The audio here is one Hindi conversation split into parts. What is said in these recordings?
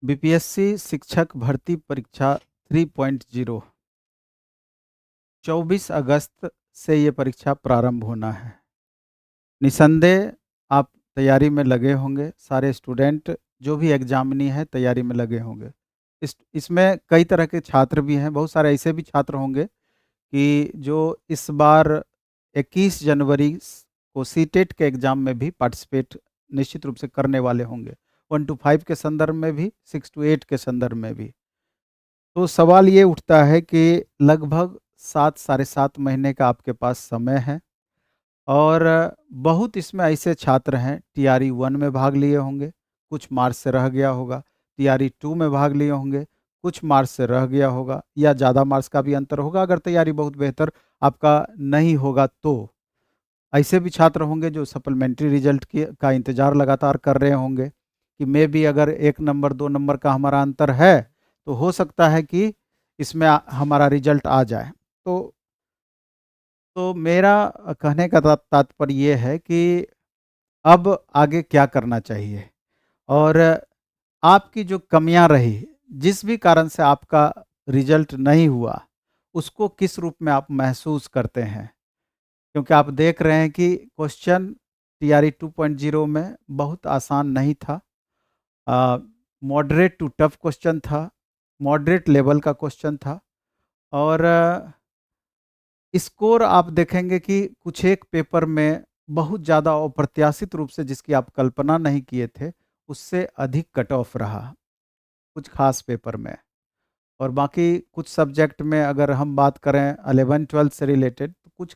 बीपीएससी शिक्षक भर्ती परीक्षा 3.0 24 अगस्त से ये परीक्षा प्रारंभ होना है। निसंदेह आप तैयारी में लगे होंगे, सारे स्टूडेंट जो भी एग्जामिनी है तैयारी में लगे होंगे। इसमें कई तरह के छात्र भी हैं, बहुत सारे ऐसे भी छात्र होंगे कि जो इस बार 21 जनवरी को सीटेट के एग्ज़ाम में भी पार्टिसिपेट निश्चित रूप से करने वाले होंगे। 1 to 5 के संदर्भ में भी, 6 to 8 के संदर्भ में भी। तो सवाल ये उठता है कि लगभग 7 साढ़े 7 महीने का आपके पास समय है और बहुत इसमें ऐसे छात्र हैं टीआरई 1 में भाग लिए होंगे, कुछ मार्क्स से रह गया होगा, टीआरई 2 में भाग लिए होंगे, कुछ मार्क्स से रह गया होगा या ज़्यादा मार्क्स का भी अंतर होगा अगर तैयारी बहुत बेहतर आपका नहीं होगा तो। ऐसे भी छात्र होंगे जो सप्लीमेंट्री रिजल्ट का इंतज़ार लगातार कर रहे होंगे कि मे भी अगर 1 नंबर 2 नंबर का हमारा अंतर है तो हो सकता है कि इसमें हमारा रिजल्ट आ जाए। तो मेरा कहने का तात्पर्य ये है कि अब आगे क्या करना चाहिए और आपकी जो कमियां रही, जिस भी कारण से आपका रिजल्ट नहीं हुआ, उसको किस रूप में आप महसूस करते हैं? क्योंकि आप देख रहे हैं कि क्वेश्चन टीआरई 2.0 में बहुत आसान नहीं था। मॉडरेट टू टफ क्वेश्चन था, मॉडरेट लेवल का क्वेश्चन था और स्कोर आप देखेंगे कि कुछ एक पेपर में बहुत ज़्यादा अप्रत्याशित रूप से जिसकी आप कल्पना नहीं किए थे, उससे अधिक कट ऑफ रहा कुछ खास पेपर में। और बाकी कुछ सब्जेक्ट में अगर हम बात करें 11-12 से रिलेटेड तो कुछ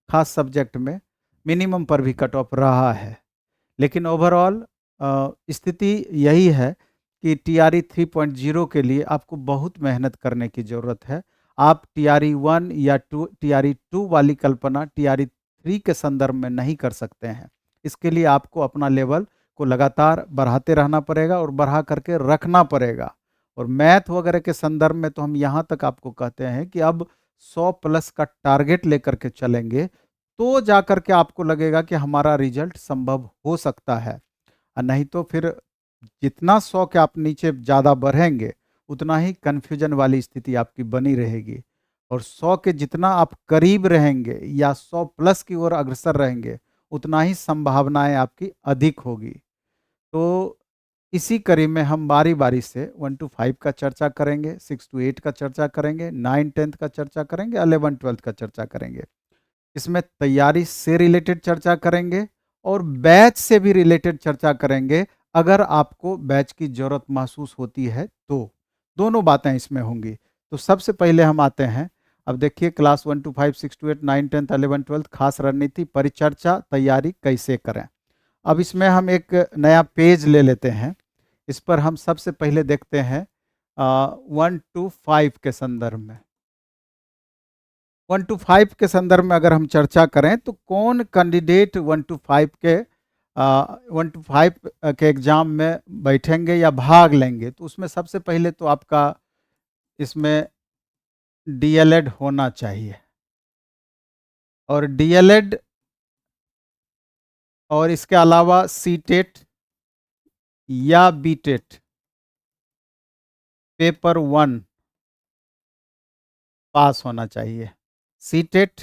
खास सब्जेक्ट में मिनिमम पर भी कट ऑफ रहा है। लेकिन ओवरऑल स्थिति यही है कि टीआरई 3.0 के लिए आपको बहुत मेहनत करने की ज़रूरत है। आप टीआरई 1 या टीआरई 2 वाली कल्पना टीआरई 3 के संदर्भ में नहीं कर सकते हैं। इसके लिए आपको अपना लेवल को लगातार बढ़ाते रहना पड़ेगा और बढ़ा करके रखना पड़ेगा। और मैथ वगैरह के संदर्भ में तो हम यहाँ तक आपको कहते हैं कि अब 100 प्लस का टारगेट लेकर के चलेंगे तो जा कर के आपको लगेगा कि हमारा रिजल्ट संभव हो सकता है। और नहीं तो फिर जितना 100 के आप नीचे ज़्यादा बढ़ेंगे उतना ही कन्फ्यूजन वाली स्थिति आपकी बनी रहेगी और 100 के जितना आप करीब रहेंगे या 100 प्लस की ओर अग्रसर रहेंगे उतना ही संभावनाएं आपकी अधिक होगी। तो इसी कड़ी में हम बारी बारी से 1 to 5 का चर्चा करेंगे, 6 to 8 का चर्चा करेंगे, 9-10 का चर्चा करेंगे, 11-12 का चर्चा करेंगे। इसमें तैयारी से रिलेटेड चर्चा करेंगे और बैच से भी रिलेटेड चर्चा करेंगे अगर आपको बैच की ज़रूरत महसूस होती है तो। दोनों बातें इसमें होंगी। तो सबसे पहले हम आते हैं, अब देखिए क्लास 1 to 5, 6 to 8, 9, 10, 11, 12 खास रणनीति परिचर्चा तैयारी कैसे करें। अब इसमें हम एक नया पेज ले लेते हैं। इस पर हम सबसे पहले देखते हैं 1 to 5 के संदर्भ में। 1 to 5 के संदर्भ में अगर हम चर्चा करें तो कौन कैंडिडेट 1 to 5 के 1 to 5 के एग्ज़ाम में बैठेंगे या भाग लेंगे, तो उसमें सबसे पहले तो आपका इसमें डीएलएड होना चाहिए और डीएलएड और इसके अलावा सीटेट या बीटेट पेपर 1 पास होना चाहिए। सीटेट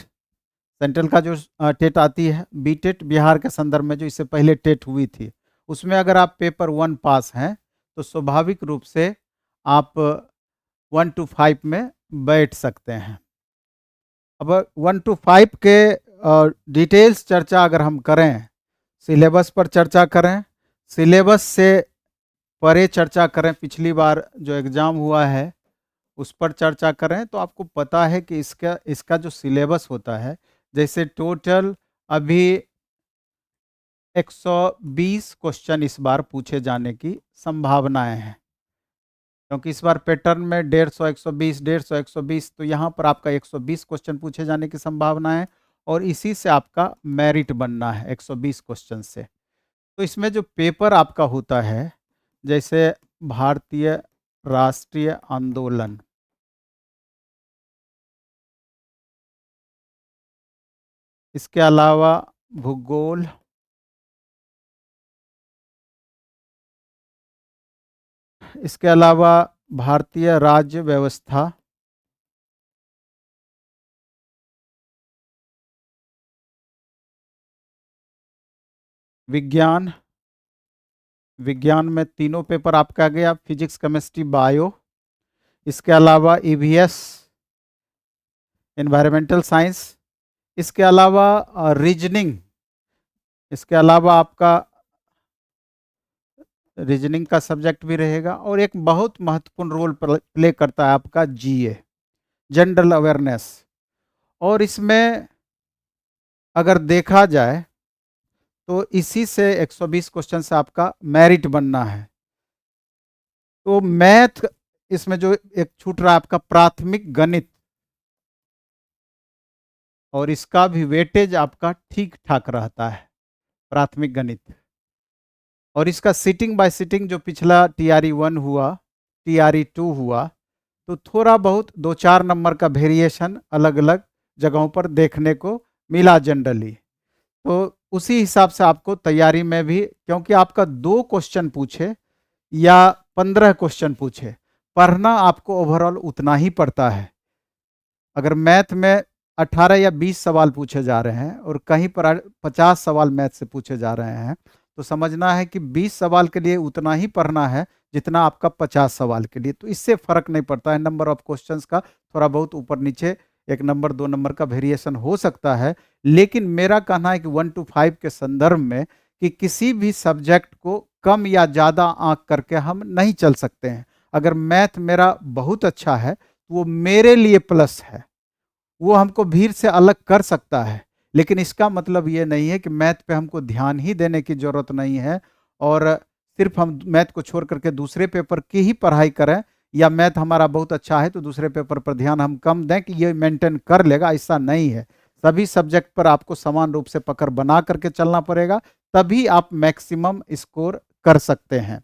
सेंट्रल का जो टेट आती है, बीटेट बिहार के संदर्भ में जो इससे पहले टेट हुई थी, उसमें अगर आप पेपर 1 पास हैं तो स्वाभाविक रूप से आप 1 to 5 में बैठ सकते हैं। अब 1 to 5 के डिटेल्स चर्चा अगर हम करें, सिलेबस पर चर्चा करें, सिलेबस से परे चर्चा करें, पिछली बार जो एग्ज़ाम हुआ है उस पर चर्चा करें तो आपको पता है कि इसका इसका जो सिलेबस होता है, जैसे टोटल अभी 120 क्वेश्चन इस बार पूछे जाने की संभावनाएं हैं, क्योंकि इस बार पैटर्न में 150 120 150 120, तो यहाँ पर आपका 120 क्वेश्चन पूछे जाने की संभावना है और इसी से आपका मेरिट बनना है 120 क्वेश्चन से। तो इसमें जो पेपर आपका होता है, जैसे भारतीय राष्ट्रीय आंदोलन, इसके अलावा भूगोल, इसके अलावा भारतीय राज्य व्यवस्था, विज्ञान, विज्ञान में तीनों पेपर आपका आ गया, फिजिक्स, केमिस्ट्री, बायो। इसके अलावा ईवीएस, एनवायरमेंटल साइंस। इसके अलावा रीजनिंग, इसके अलावा आपका रीजनिंग का सब्जेक्ट भी रहेगा। और एक बहुत महत्वपूर्ण रोल प्ले करता है आपका जीए, जनरल अवेयरनेस। और इसमें अगर देखा जाए तो इसी से 120 क्वेश्चन से आपका मेरिट बनना है। तो मैथ, इसमें जो एक छूट रहा है आपका प्राथमिक गणित, और इसका भी वेटेज आपका ठीक ठाक रहता है, प्राथमिक गणित। और इसका सिटिंग बाय सिटिंग जो पिछला TRE 1 हुआ, TRE 2 हुआ, तो थोड़ा बहुत 2-4 नंबर का वेरिएशन अलग अलग जगहों पर देखने को मिला जनरली। तो उसी हिसाब से आपको तैयारी में भी, क्योंकि आपका 2 क्वेश्चन पूछे या 15 क्वेश्चन पूछे, पढ़ना आपको ओवरऑल उतना ही पड़ता है। अगर मैथ में 18 या 20 सवाल पूछे जा रहे हैं और कहीं पर 50 सवाल मैथ से पूछे जा रहे हैं, तो समझना है कि 20 सवाल के लिए उतना ही पढ़ना है जितना आपका 50 सवाल के लिए। तो इससे फर्क नहीं पड़ता है, नंबर ऑफ क्वेश्चंस का थोड़ा बहुत ऊपर नीचे 1 नंबर 2 नंबर का वेरिएशन हो सकता है। लेकिन मेरा कहना है कि 1 to 5 के संदर्भ में कि किसी भी सब्जेक्ट को कम या ज़्यादा आंक करके हम नहीं चल सकते हैं। अगर मैथ मेरा बहुत अच्छा है तो वो मेरे लिए प्लस है, वो हमको भीड़ से अलग कर सकता है। लेकिन इसका मतलब ये नहीं है कि मैथ पे हमको ध्यान ही देने की ज़रूरत नहीं है और सिर्फ हम मैथ को छोड़ करके दूसरे पेपर की ही पढ़ाई करें, या मैथ हमारा बहुत अच्छा है तो दूसरे पेपर पर ध्यान हम कम दें कि ये मेंटेन कर लेगा, ऐसा नहीं है। सभी सब्जेक्ट पर आपको समान रूप से पकड़ बना करके चलना पड़ेगा, तभी आप मैक्सिमम स्कोर कर सकते हैं।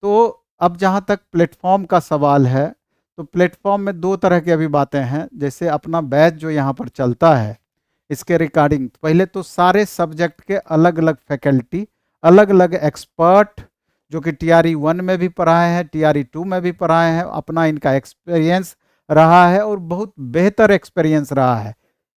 तो अब जहाँ तक प्लेटफॉर्म का सवाल है, तो प्लेटफॉर्म में 2 तरह की अभी बातें हैं। जैसे अपना बैच जो यहाँ पर चलता है, इसके रिगार्डिंग पहले तो सारे सब्जेक्ट के अलग अलग फैकल्टी, अलग अलग एक्सपर्ट, जो कि TRE 1 में भी पढ़ाए हैं, TRE 2 में भी पढ़ाए हैं, अपना इनका एक्सपीरियंस रहा है और बहुत बेहतर एक्सपीरियंस रहा है।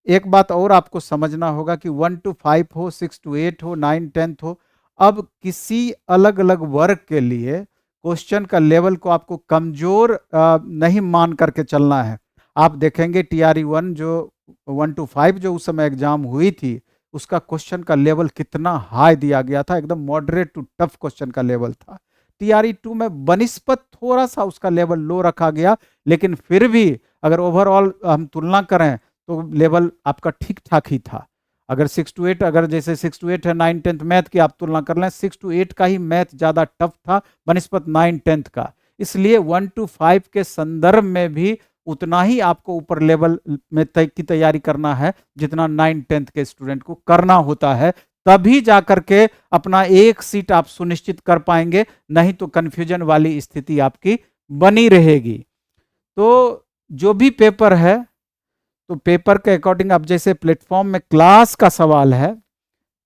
एक बात और आपको समझना होगा कि 1 to 5 हो, 6 to 8 हो, 9 10th हो, अब किसी अलग अलग वर्ग के लिए क्वेश्चन का लेवल को आपको कमजोर नहीं मान करके चलना है। आप देखेंगे TRE 1 जो 1 to 5 जो उस समय एग्जाम हुई थी, उसका क्वेश्चन का लेवल कितना हाई दिया गया था, एकदम मॉडरेट टू टफ क्वेश्चन का लेवल था। TRE 2 में बनिस्पत थोड़ा सा उसका लेवल लो रखा गया, लेकिन फिर भी अगर ओवरऑल हम तुलना करें तो लेवल आपका ठीक ठाक ही था। अगर 6 to 8, अगर जैसे 6 to 8 है 9 10th मैथ की आप तुलना कर लें, 6 to 8 का ही मैथ ज़्यादा टफ था बनिस्पत 9 10th का। इसलिए 1 to 5 के संदर्भ में भी उतना ही आपको ऊपर लेवल में की तैयारी करना है जितना 9 10th के स्टूडेंट को करना होता है, तभी जाकर के अपना एक सीट आप सुनिश्चित कर पाएंगे, नहीं तो कंफ्यूजन वाली स्थिति आपकी बनी रहेगी। तो जो भी पेपर है, तो पेपर के अकॉर्डिंग, अब जैसे प्लेटफॉर्म में क्लास का सवाल है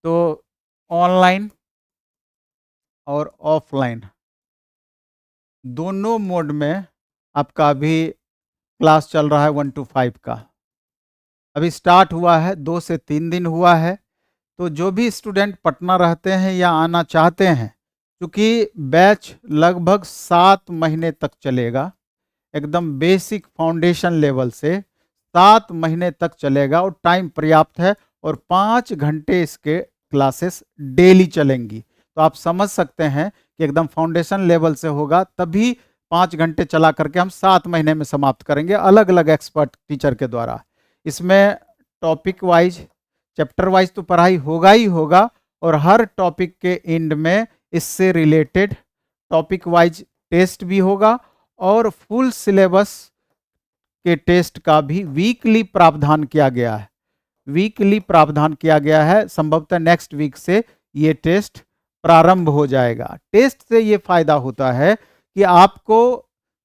तो ऑनलाइन और ऑफलाइन दोनों मोड में आपका अभी क्लास चल रहा है 1 to 5 का। अभी स्टार्ट हुआ है, 2 से 3 दिन हुआ है। तो जो भी स्टूडेंट पटना रहते हैं या आना चाहते हैं, क्योंकि बैच लगभग 7 महीने तक चलेगा, एकदम बेसिक फाउंडेशन लेवल से 7 महीने तक चलेगा और टाइम पर्याप्त है, और 5 घंटे इसके क्लासेस डेली चलेंगी। तो आप समझ सकते हैं कि एकदम फाउंडेशन लेवल से होगा, तभी 5 घंटे चला करके हम 7 महीने में समाप्त करेंगे, अलग अलग एक्सपर्ट टीचर के द्वारा। इसमें टॉपिक वाइज, चैप्टर वाइज तो पढ़ाई होगा ही होगा, और हर टॉपिक के एंड में इससे रिलेटेड टॉपिक वाइज टेस्ट भी होगा, और फुल सिलेबस के टेस्ट का भी वीकली प्रावधान किया गया है। वीकली प्रावधान किया गया है, संभवतः नेक्स्ट वीक से ये टेस्ट प्रारंभ हो जाएगा। टेस्ट से ये फायदा होता है कि आपको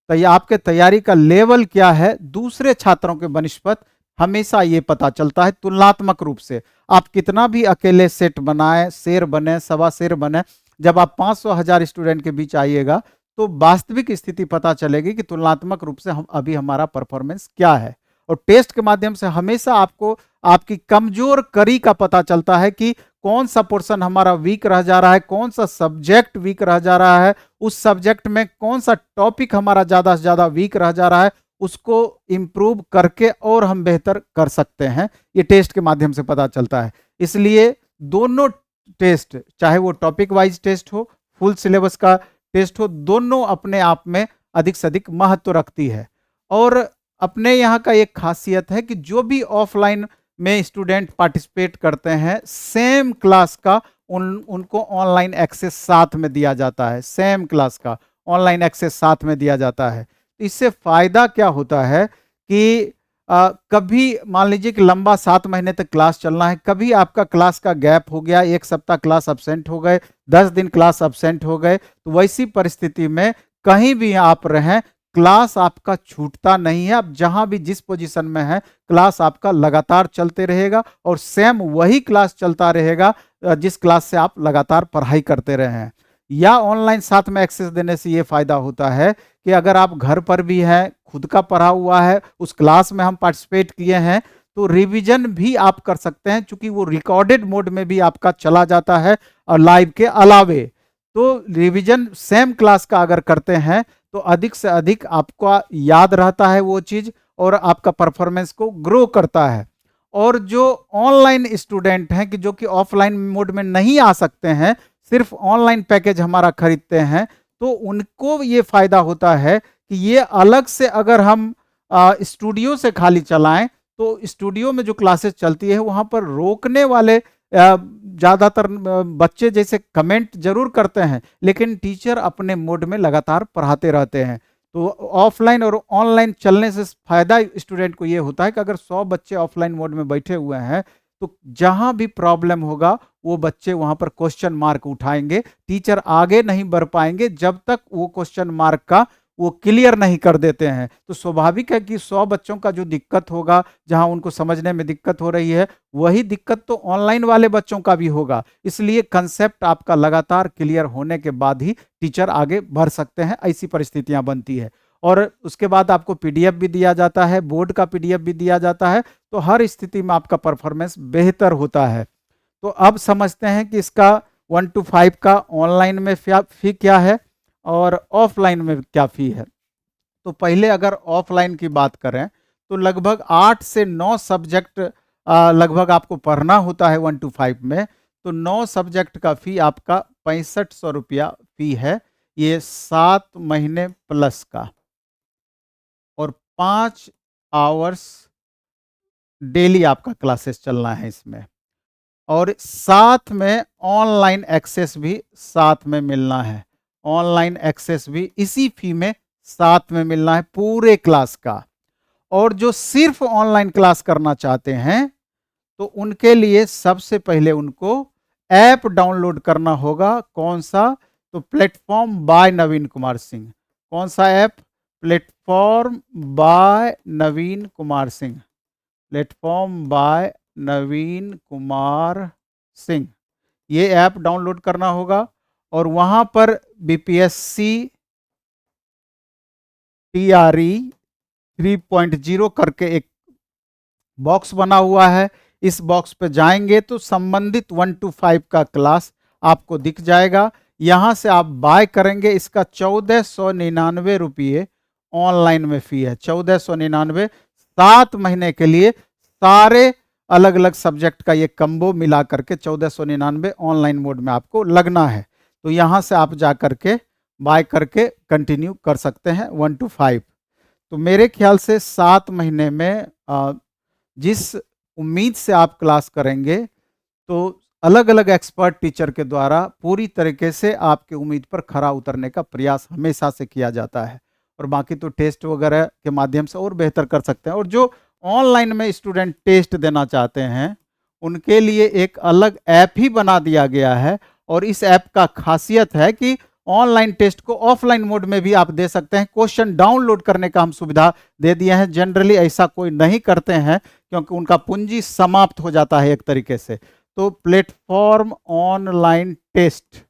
आपके तैयारी का लेवल क्या है दूसरे छात्रों के बनिस्पत हमेशा ये पता चलता है तुलनात्मक रूप से। आप कितना भी अकेले सेट बनाए, शेर बने, सवा शेर बने, जब आप 500 1000 स्टूडेंट के बीच आइएगा तो वास्तविक स्थिति पता चलेगी कि तुलनात्मक रूप से हम अभी हमारा परफॉर्मेंस क्या है। और टेस्ट के माध्यम से हमेशा आपको आपकी कमजोर कड़ी का पता चलता है कि कौन सा पोर्शन हमारा वीक रह जा रहा है, कौन सा सब्जेक्ट वीक रह जा रहा है, उस सब्जेक्ट में कौन सा टॉपिक हमारा ज़्यादा से ज़्यादा वीक रह जा रहा है, उसको इम्प्रूव करके और हम बेहतर कर सकते हैं। ये टेस्ट के माध्यम से पता चलता है। इसलिए दोनों टेस्ट, चाहे वो टॉपिक वाइज टेस्ट हो, फुल सिलेबस का टेस्ट हो, दोनों अपने आप में अधिक से अधिक महत्व रखती है। और अपने यहाँ का एक खासियत है कि जो भी ऑफलाइन में स्टूडेंट पार्टिसिपेट करते हैं, सेम क्लास का उनको ऑनलाइन एक्सेस साथ में दिया जाता है। सेम क्लास का ऑनलाइन एक्सेस साथ में दिया जाता है। इससे फायदा क्या होता है कि कभी मान लीजिए कि लंबा 7 महीने तक क्लास चलना है, कभी आपका क्लास का गैप हो गया, 1 सप्ताह क्लास अब्सेंट हो गए, 10 दिन क्लास अब्सेंट हो गए, तो वैसी परिस्थिति में कहीं भी आप रहें, क्लास आपका छूटता नहीं है। आप जहां भी जिस पोजीशन में है, क्लास आपका लगातार चलते रहेगा और सेम वही क्लास चलता रहेगा जिस क्लास से आप लगातार पढ़ाई करते रहे हैं। या ऑनलाइन साथ में एक्सेस देने से ये फायदा होता है कि अगर आप घर पर भी हैं, खुद का पढ़ा हुआ है, उस क्लास में हम पार्टिसिपेट किए हैं, तो रिवीजन भी आप कर सकते हैं, क्योंकि वो रिकॉर्डेड मोड में भी आपका चला जाता है और लाइव के अलावे। तो रिवीजन सेम क्लास का अगर करते हैं तो अधिक से अधिक आपको याद रहता है वो चीज और आपका परफॉर्मेंस को ग्रो करता है। और जो ऑनलाइन स्टूडेंट हैं कि जो कि ऑफलाइन मोड में नहीं आ सकते हैं, सिर्फ ऑनलाइन पैकेज हमारा खरीदते हैं, तो उनको ये फायदा होता है कि ये अलग से अगर हम स्टूडियो से खाली चलाएं, तो स्टूडियो में जो क्लासेस चलती है वहां पर रोकने वाले ज़्यादातर बच्चे जैसे कमेंट जरूर करते हैं, लेकिन टीचर अपने मोड में लगातार पढ़ाते रहते हैं। तो ऑफलाइन और ऑनलाइन चलने से फायदा स्टूडेंट को ये होता है कि अगर 100 बच्चे ऑफलाइन मोड में बैठे हुए हैं, तो जहां भी प्रॉब्लम होगा वो बच्चे वहां पर क्वेश्चन मार्क उठाएंगे। टीचर आगे नहीं बढ़ पाएंगे जब तक वो क्वेश्चन मार्क का वो क्लियर नहीं कर देते हैं। तो स्वाभाविक है कि 100 बच्चों का जो दिक्कत होगा, जहां उनको समझने में दिक्कत हो रही है, वही दिक्कत तो ऑनलाइन वाले बच्चों का भी होगा। इसलिए कंसेप्ट आपका लगातार क्लियर होने के बाद ही टीचर आगे बढ़ सकते हैं, ऐसी परिस्थितियां बनती है। और उसके बाद आपको पीडीएफ भी दिया जाता है, बोर्ड का पीडीएफ भी दिया जाता है, तो हर स्थिति में आपका परफॉर्मेंस बेहतर होता है। तो अब समझते हैं कि इसका 1 to 5 का ऑनलाइन में फी क्या है और ऑफलाइन में क्या फी है। तो पहले अगर ऑफलाइन की बात करें तो लगभग 8 से 9 सब्जेक्ट लगभग आपको पढ़ना होता है 1 to 5 में। तो 9 सब्जेक्ट का फी आपका 6500 रुपया फी है, ये 7 महीने प्लस का, और 5 आवर्स डेली आपका क्लासेस चलना है इसमें। और साथ में ऑनलाइन एक्सेस भी साथ में मिलना है, ऑनलाइन एक्सेस भी इसी फी में साथ में मिलना है पूरे क्लास का। और जो सिर्फ ऑनलाइन क्लास करना चाहते हैं, तो उनके लिए सबसे पहले उनको ऐप डाउनलोड करना होगा। कौन सा? तो प्लेटफॉर्म बाय नवीन कुमार सिंह। कौन सा app? Platform by Naveen Kumar Singh. Platform by Naveen Kumar Singh, ये ऐप डाउनलोड करना होगा। और वहां पर बीपीएससी टीआरई 3.0 करके एक बॉक्स बना हुआ है। इस बॉक्स पे जाएंगे तो संबंधित 1 to 5 का क्लास आपको दिख जाएगा। यहां से आप बाय करेंगे। इसका 1499 रुपये ऑनलाइन में फी है, 1499। 7 महीने के लिए सारे अलग अलग सब्जेक्ट का ये कम्बो मिला करके 1499 ऑनलाइन मोड में आपको लगना है। तो यहाँ से आप जा करके बाय करके कंटिन्यू कर सकते हैं 1 to 5। तो मेरे ख्याल से 7 महीने में जिस उम्मीद से आप क्लास करेंगे, तो अलग अलग एक्सपर्ट टीचर के द्वारा पूरी तरीके से आपके उम्मीद पर खरा उतरने का प्रयास हमेशा से किया जाता है। और बाकी तो टेस्ट वगैरह के माध्यम से और बेहतर कर सकते हैं। और जो ऑनलाइन में स्टूडेंट टेस्ट देना चाहते हैं, उनके लिए एक अलग ऐप ही बना दिया गया है। और इस ऐप का खासियत है कि ऑनलाइन टेस्ट को ऑफलाइन मोड में भी आप दे सकते हैं। क्वेश्चन डाउनलोड करने का हम सुविधा दे दिए हैं। जनरली ऐसा कोई नहीं करते हैं, क्योंकि उनका पूंजी समाप्त हो जाता है एक तरीके से। तो platform online test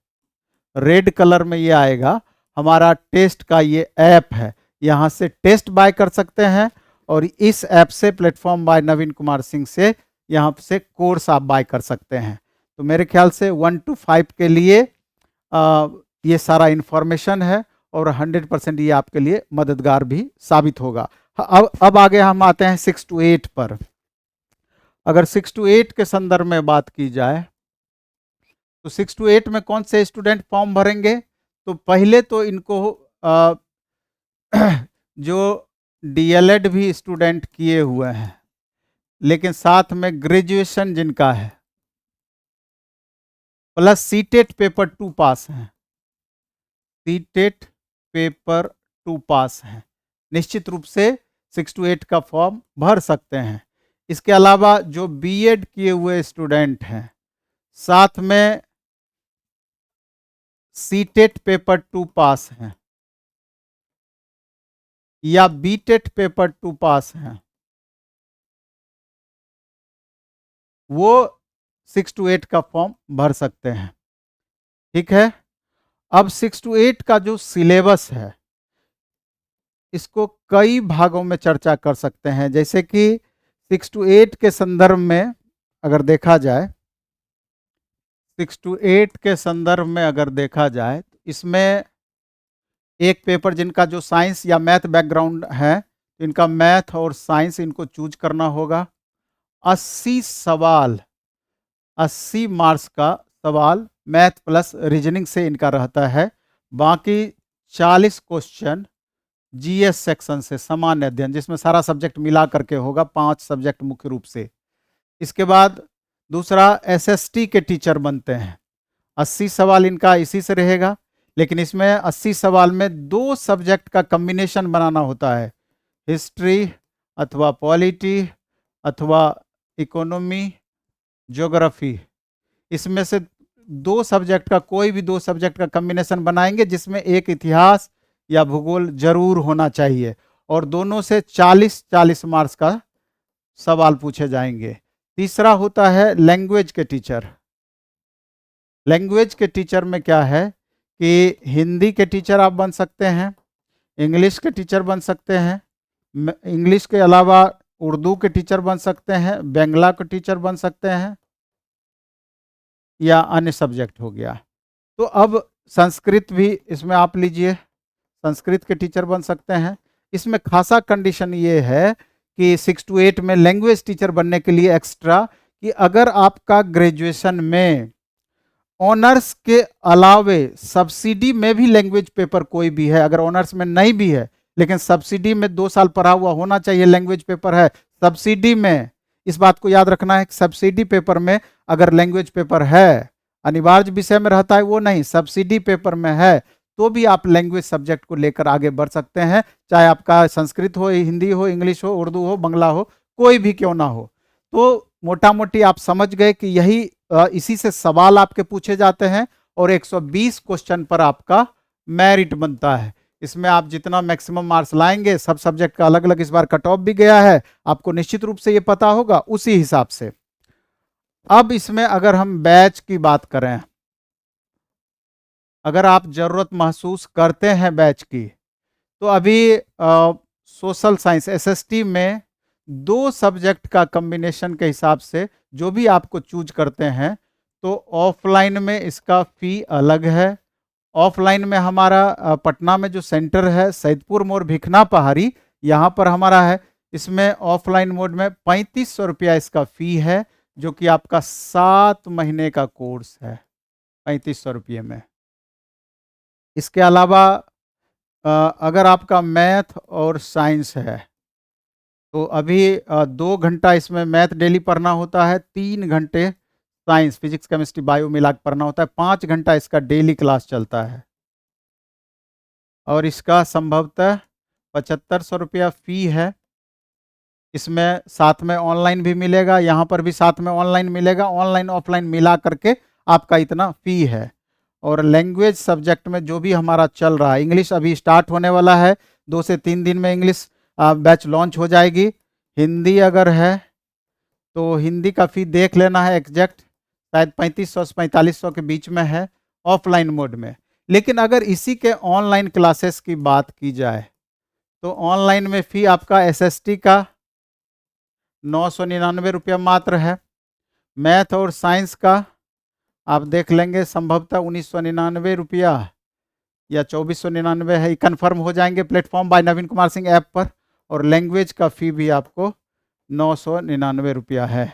red colour में ये आएगा। हमारा टेस्ट का ये ऐप है, यहाँ से टेस्ट बाय कर सकते हैं और इस ऐप से प्लेटफॉर्म बाय नवीन कुमार सिंह से यहाँ से कोर्स आप बाय कर सकते हैं। तो मेरे ख्याल से 1 to 5 के लिए ये सारा इन्फॉर्मेशन है और 100% ये आपके लिए मददगार भी साबित होगा। अब आगे हम आते हैं 6 to 8 पर। अगर 6 to 8 के संदर्भ में बात की जाए तो 6 to 8 में कौन से स्टूडेंट फॉर्म भरेंगे? तो पहले तो इनको जो डीएलएड भी स्टूडेंट किए हुए हैं लेकिन साथ में ग्रेजुएशन जिनका है प्लस सीटेट पेपर 2 पास हैं, सीटेट पेपर 2 पास हैं, निश्चित रूप से 6 to 8 का फॉर्म भर सकते हैं। इसके अलावा जो बीएड किए हुए स्टूडेंट हैं साथ में सीटेट पेपर 2 पास हैं या बीटेट पेपर 2 पास हैं, वो 6 to 8 का फॉर्म भर सकते हैं। ठीक है, अब 6 to 8 का जो सिलेबस है इसको कई भागों में चर्चा कर सकते हैं। जैसे कि 6 to 8 के संदर्भ में अगर देखा जाए, 6 to 8 के संदर्भ में अगर देखा जाए तो इसमें एक पेपर जिनका जो साइंस या मैथ बैकग्राउंड है तो इनका मैथ और साइंस इनको चूज करना होगा। 80 सवाल, 80 मार्क्स का सवाल मैथ प्लस रीजनिंग से इनका रहता है। बाकी 40 क्वेश्चन जीएस सेक्शन से सामान्य अध्ययन, जिसमें सारा सब्जेक्ट मिला करके होगा, 5 सब्जेक्ट मुख्य रूप से। इसके बाद दूसरा एसएसटी के टीचर बनते हैं, 80 सवाल इनका इसी से रहेगा, लेकिन इसमें 80 सवाल में 2 सब्जेक्ट का कम्बिनेशन बनाना होता है, हिस्ट्री अथवा पॉलिटी अथवा इकोनॉमी, ज्योग्राफी। इसमें से 2 सब्जेक्ट का, कोई भी 2 सब्जेक्ट का कम्बिनेशन बनाएंगे जिसमें एक इतिहास या भूगोल जरूर होना चाहिए और दोनों से 40-40 मार्क्स का सवाल पूछे जाएंगे। तीसरा होता है लैंग्वेज के टीचर। लैंग्वेज के टीचर में क्या है कि हिंदी के टीचर आप बन सकते हैं, इंग्लिश के टीचर बन सकते हैं, इंग्लिश के अलावा उर्दू के टीचर बन सकते हैं, बांग्ला के टीचर बन सकते हैं या अन्य सब्जेक्ट हो गया। तो अब संस्कृत भी इसमें आप लीजिए, संस्कृत के टीचर बन सकते हैं। इसमें खासा कंडीशन ये है कि 6 to 8 में लैंग्वेज टीचर बनने के लिए एक्स्ट्रा कि अगर आपका ग्रेजुएशन में ऑनर्स के अलावे सब्सिडी में भी लैंग्वेज पेपर कोई भी है, अगर ऑनर्स में नहीं भी है लेकिन सब्सिडी में 2 साल पढ़ा हुआ होना चाहिए, लैंग्वेज पेपर है सब्सिडी में, इस बात को याद रखना है कि सब्सिडी पेपर में अगर लैंग्वेज पेपर है, अनिवार्य विषय में रहता है वो नहीं, सब्सिडी पेपर में है, तो भी आप लैंग्वेज सब्जेक्ट को लेकर आगे बढ़ सकते हैं, चाहे आपका संस्कृत हो, हिंदी हो, इंग्लिश हो, उर्दू हो, बांग्ला हो, कोई भी क्यों ना हो। तो मोटा मोटी आप समझ गए कि यही इसी से सवाल आपके पूछे जाते हैं और 120 क्वेश्चन पर आपका मेरिट बनता है। इसमें आप जितना मैक्सिमम मार्क्स लाएंगे, सब सब्जेक्ट का अलग अलग इस बार कट ऑफ भी गया है, आपको निश्चित रूप से ये पता होगा, उसी हिसाब से। अब इसमें अगर हम बैच की बात करें, अगर आप जरूरत महसूस करते हैं बैच की, तो अभी सोशल साइंस एसएसटी में 2 सब्जेक्ट का कॉम्बिनेशन के हिसाब से जो भी आपको चूज करते हैं, तो ऑफलाइन में इसका फी अलग है। ऑफलाइन में हमारा पटना में जो सेंटर है सैदपुर मोड़ भिखना पहाड़ी, यहाँ पर हमारा है। इसमें ऑफलाइन मोड में 3500 रुपया इसका फी है, जो कि आपका 7 महीने का कोर्स है 3500 रुपये में। इसके अलावा अगर आपका मैथ और साइंस है तो अभी 2 घंटा इसमें मैथ डेली पढ़ना होता है, 3 घंटे साइंस फिजिक्स केमिस्ट्री बायो मिला के पढ़ना होता है, 5 घंटा इसका डेली क्लास चलता है और इसका संभवतः 7500 रुपया फ़ी है। इसमें साथ में ऑनलाइन भी मिलेगा, यहाँ पर भी साथ में ऑनलाइन मिलेगा, ऑनलाइन ऑफलाइन मिला करके आपका इतना फ़ी है। और लैंग्वेज सब्जेक्ट में जो भी हमारा चल रहा है, इंग्लिश अभी स्टार्ट होने वाला है, 2 से 3 दिन में इंग्लिश बैच लॉन्च हो जाएगी। हिंदी अगर है तो हिंदी का फ़ी देख लेना है एग्जैक्ट, शायद 3500 से 4500 के बीच में है ऑफलाइन मोड में। लेकिन अगर इसी के ऑनलाइन क्लासेस की बात की जाए तो ऑनलाइन में फ़ी आपका SST का 999 रुपया मात्र है। मैथ और साइंस का आप देख लेंगे संभवतः 1999 रुपया या 2499 है, कन्फर्म हो जाएंगे platform by Naveen Kumar Singh app पर। और लैंग्वेज का फ़ी भी आपको 999 रुपया है,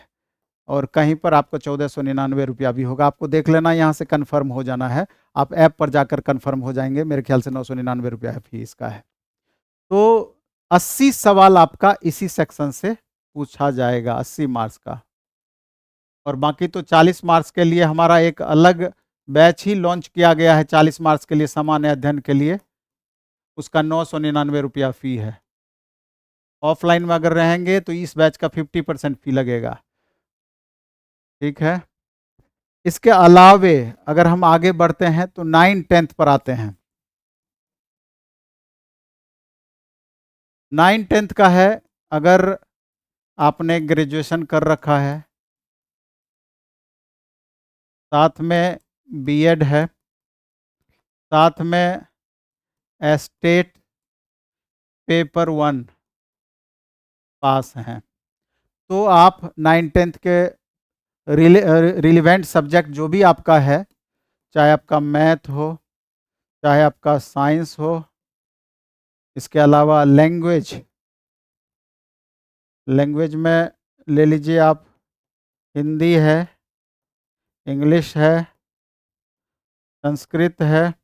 और कहीं पर आपको 1499 रुपया भी होगा। आपको देख लेना, यहाँ से कन्फर्म हो जाना है, आप ऐप पर जाकर कन्फर्म हो जाएंगे। मेरे ख्याल से 999 रुपया है फी इसका है। तो 80 सवाल आपका इसी सेक्शन से पूछा जाएगा, 80 मार्क्स का। और बाकी तो 40 मार्क्स के लिए हमारा एक अलग बैच ही लॉन्च किया गया है, 40 मार्क्स के लिए सामान्य अध्ययन के लिए, उसका 999 रुपया फ़ी है। ऑफलाइन में अगर रहेंगे तो इस बैच का 50% फ़ी लगेगा, ठीक है। इसके अलावे अगर हम आगे बढ़ते हैं तो 9, 10th पर आते हैं। 9, 10th का है, अगर आपने ग्रेजुएशन कर रखा है, साथ में बीएड है, साथ में स्टेट पेपर 1 पास हैं, तो आप 9, 10th के रिलेवेंट सब्जेक्ट जो भी आपका है, चाहे आपका मैथ हो, चाहे आपका साइंस हो, इसके अलावा लैंग्वेज में ले लीजिए आप, हिंदी है, इंग्लिश है, संस्कृत है,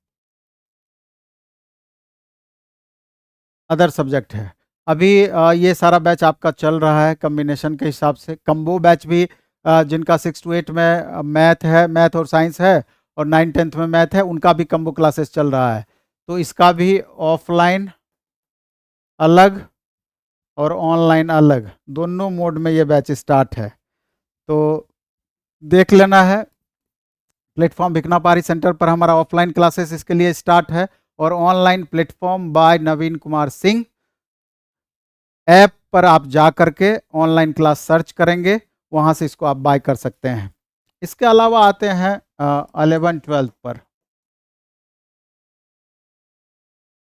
अदर सब्जेक्ट है। अभी ये सारा बैच आपका चल रहा है कम्बिनेशन के हिसाब से। कम्बो बैच भी जिनका 6 to 8 में मैथ है, मैथ और साइंस है, और 9, 10th में मैथ है, उनका भी कम्बो क्लासेस चल रहा है। तो इसका भी ऑफलाइन अलग और ऑनलाइन अलग, दोनों मोड में ये बैच स्टार्ट है। तो देख लेना है, प्लेटफॉर्म भिकना पारी सेंटर पर हमारा ऑफलाइन क्लासेस इसके लिए स्टार्ट है, और online platform by Naveen Kumar Singh app पर आप जा करके ऑनलाइन क्लास सर्च करेंगे, वहां से इसको आप बाय कर सकते हैं। इसके अलावा आते हैं 11, 12 पर।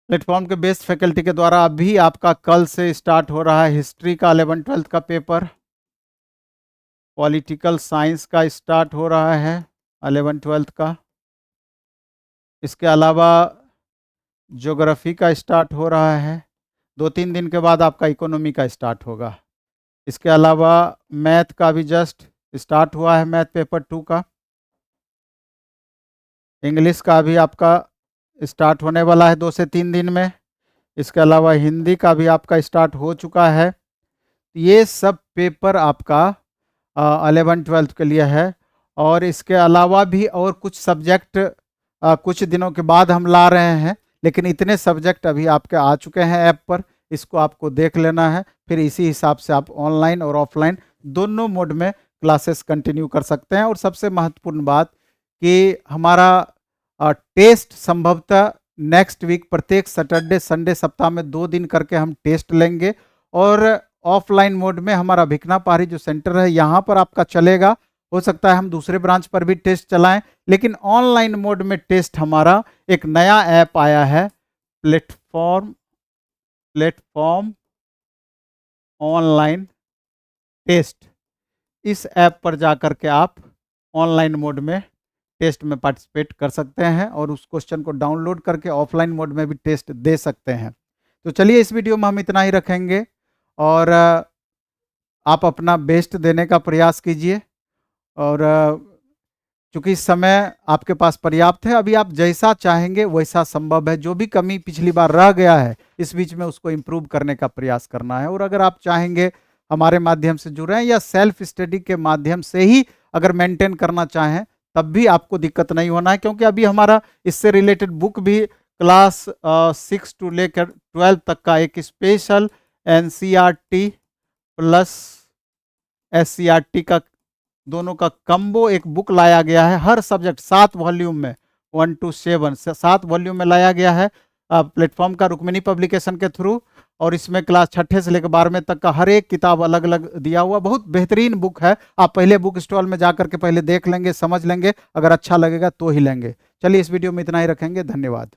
प्लेटफॉर्म के बेस्ट फैकल्टी के द्वारा अभी आपका कल से स्टार्ट हो रहा है हिस्ट्री का 11, 12 का पेपर, पॉलिटिकल साइंस का स्टार्ट हो रहा है 11, 12 का। इसके अलावा ज्योग्राफी का स्टार्ट हो रहा है, 2-3 दिन के बाद आपका इकोनॉमी का स्टार्ट होगा। इसके अलावा मैथ का भी जस्ट स्टार्ट हुआ है, मैथ पेपर 2 का। इंग्लिश का भी आपका स्टार्ट होने वाला है 2 से 3 दिन में। इसके अलावा हिंदी का भी आपका स्टार्ट हो चुका है। ये सब पेपर आपका 11, 12 के लिए है। और इसके अलावा भी और कुछ सब्जेक्ट कुछ दिनों के बाद हम ला रहे हैं, लेकिन इतने सब्जेक्ट अभी आपके आ चुके हैं ऐप पर, इसको आपको देख लेना है। फिर इसी हिसाब से आप ऑनलाइन और ऑफलाइन दोनों मोड में क्लासेस कंटिन्यू कर सकते हैं। और सबसे महत्वपूर्ण बात कि हमारा टेस्ट संभवतः नेक्स्ट वीक प्रत्येक सैटरडे संडे सप्ताह में 2 दिन करके हम टेस्ट लेंगे। और ऑफलाइन मोड में हमारा भिकना पारी जो सेंटर है यहाँ पर आपका चलेगा। हो सकता है हम दूसरे ब्रांच पर भी टेस्ट चलाएं, लेकिन ऑनलाइन मोड में टेस्ट हमारा एक नया ऐप आया है, प्लेटफॉर्म ऑनलाइन टेस्ट। इस ऐप पर जाकर के आप ऑनलाइन मोड में टेस्ट में पार्टिसिपेट कर सकते हैं और उस क्वेश्चन को डाउनलोड करके ऑफलाइन मोड में भी टेस्ट दे सकते हैं। तो चलिए इस वीडियो में हम इतना ही रखेंगे, और आप अपना बेस्ट देने का प्रयास कीजिए। और चूँकि इस समय आपके पास पर्याप्त है, अभी आप जैसा चाहेंगे वैसा संभव है। जो भी कमी पिछली बार रह गया है इस बीच में उसको इम्प्रूव करने का प्रयास करना है। और अगर आप चाहेंगे हमारे माध्यम से जुड़ें या सेल्फ स्टडी के माध्यम से ही अगर मेंटेन करना चाहें तब भी आपको दिक्कत नहीं होना है, क्योंकि अभी हमारा इससे रिलेटेड बुक भी क्लास 6 to लेकर 12 तक का एक स्पेशल NCERT प्लस SCERT का दोनों का कम्बो एक बुक लाया गया है। हर सब्जेक्ट 7 वॉल्यूम में 1 to 7 7 वॉल्यूम में लाया गया है प्लेटफॉर्म का रुक्मिणी पब्लिकेशन के थ्रू। और इसमें क्लास 6 से लेकर 12वें तक का हर एक किताब अलग अलग दिया हुआ, बहुत बेहतरीन बुक है। आप पहले बुक स्टॉल में जा करके पहले देख लेंगे, समझ लेंगे, अगर अच्छा लगेगा तो ही लेंगे। चलिए इस वीडियो में इतना ही रखेंगे, धन्यवाद।